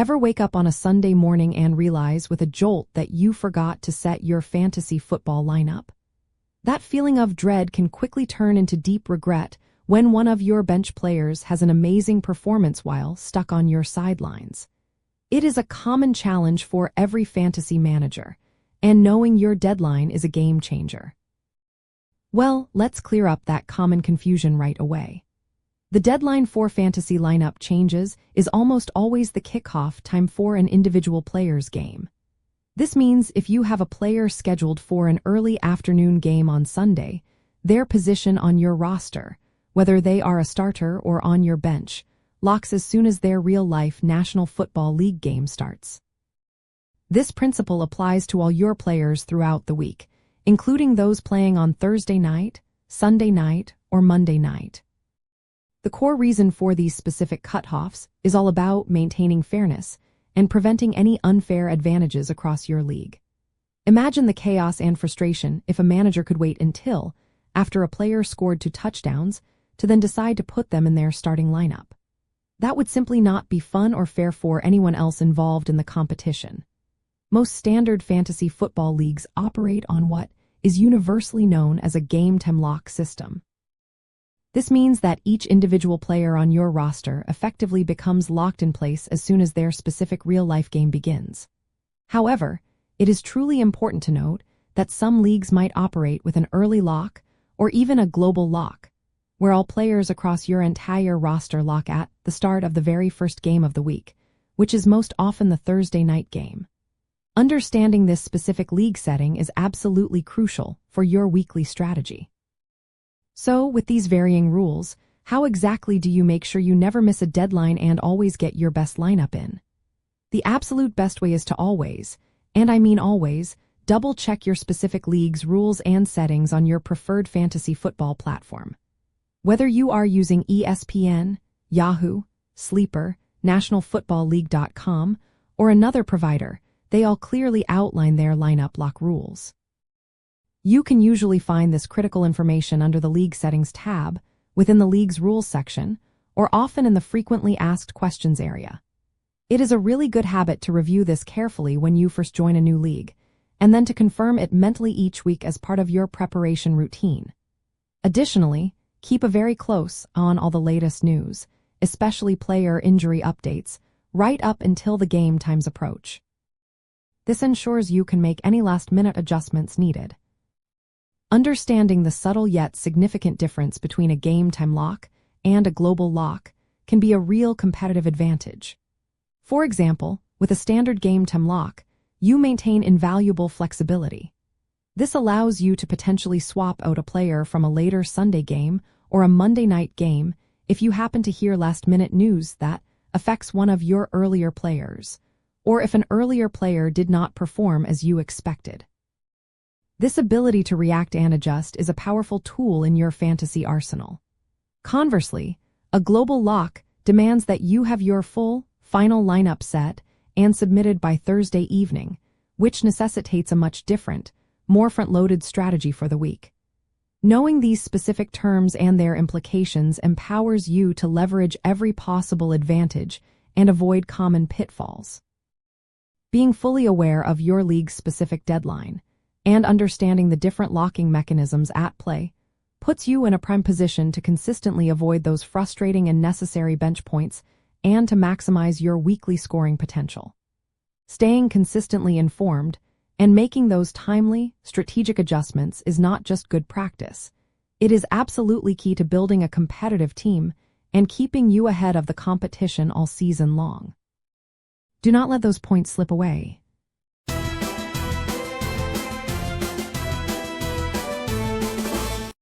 Ever wake up on a Sunday morning and realize with a jolt that you forgot to set your fantasy football lineup? That feeling of dread can quickly turn into deep regret when one of your bench players has an amazing performance while stuck on your sidelines. It is a common challenge for every fantasy manager, and knowing your deadline is a game changer. Well, let's clear up that common confusion right away. The deadline for fantasy lineup changes is almost always the kickoff time for an individual player's game. This means if you have a player scheduled for an early afternoon game on Sunday, their position on your roster, whether they are a starter or on your bench, locks as soon as their real-life National Football League game starts. This principle applies to all your players throughout the week, including those playing on Thursday night, Sunday night, or Monday night. The core reason for these specific cutoffs is all about maintaining fairness and preventing any unfair advantages across your league. Imagine the chaos and frustration if a manager could wait until after a player scored 2 touchdowns to then decide to put them in their starting lineup. That would simply not be fun or fair for anyone else involved in the competition. Most standard fantasy football leagues operate on what is universally known as a game-time lock system. This means that each individual player on your roster effectively becomes locked in place as soon as their specific real-life game begins. However, it is truly important to note that some leagues might operate with an early lock or even a global lock, where all players across your entire roster lock at the start of the very first game of the week, which is most often the Thursday night game. Understanding this specific league setting is absolutely crucial for your weekly strategy. So, with these varying rules, how exactly do you make sure you never miss a deadline and always get your best lineup in? The absolute best way is to always, and I mean always, double-check your specific league's rules and settings on your preferred fantasy football platform. Whether you are using ESPN, Yahoo, Sleeper, NationalFootballLeague.com, or another provider, they all clearly outline their lineup lock rules. You can usually find this critical information under the League Settings tab, within the League's Rules section, or often in the Frequently Asked Questions area. It is a really good habit to review this carefully when you first join a new league, and then to confirm it mentally each week as part of your preparation routine. Additionally, keep a very close eye on all the latest news, especially player injury updates, right up until the game times approach. This ensures you can make any last-minute adjustments needed. Understanding the subtle yet significant difference between a game-time lock and a global lock can be a real competitive advantage. For example, with a standard game-time lock, you maintain invaluable flexibility. This allows you to potentially swap out a player from a later Sunday game or a Monday night game if you happen to hear last-minute news that affects one of your earlier players, or if an earlier player did not perform as you expected. This ability to react and adjust is a powerful tool in your fantasy arsenal. Conversely, a global lock demands that you have your full, final lineup set and submitted by Thursday evening, which necessitates a much different, more front-loaded strategy for the week. Knowing these specific terms and their implications empowers you to leverage every possible advantage and avoid common pitfalls. Being fully aware of your league's specific deadline and understanding the different locking mechanisms at play puts you in a prime position to consistently avoid those frustrating and necessary bench points and to maximize your weekly scoring potential. Staying consistently informed and making those timely, strategic adjustments is not just good practice. It is absolutely key to building a competitive team and keeping you ahead of the competition all season long. Do not let those points slip away.